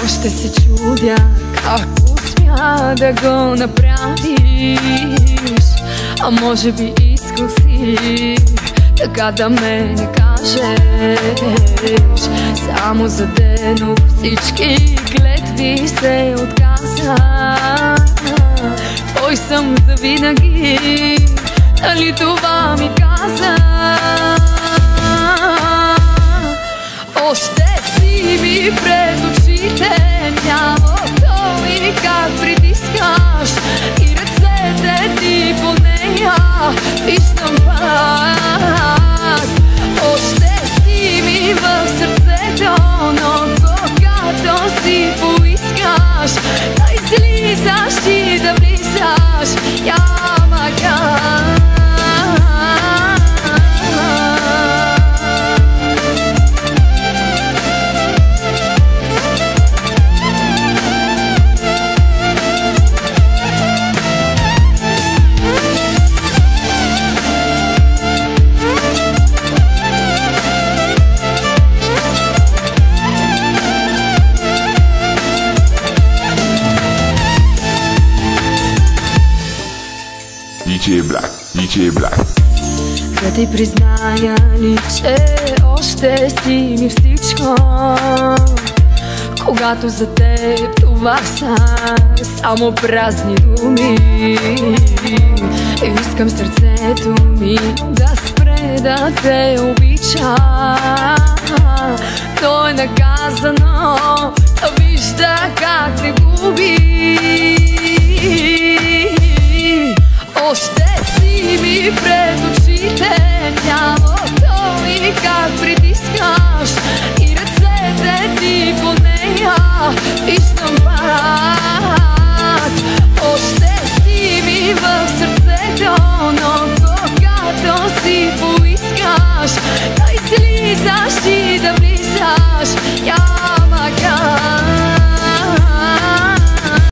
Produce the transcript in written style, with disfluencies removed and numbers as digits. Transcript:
Още се чудя как успя да го направиш. А може би исках си така да ме не кажеш. Само за ден от всички клетви се отказа. Твой съм завинаги, нали това ми каза? Още си ми пред очите тялото ми как притискаш и ръцете ти по нея виждам пак. Още си ми в сърцето, но когато си поискаш да излизаш и да влизаш, няма как. DJ Black. Да ти призная ли, че още си ми всичко, когато за теб това са само празни думи. Искам сърцето ми да спре да те обича. То е наказано да вижда как те губи. Още си ми пред очите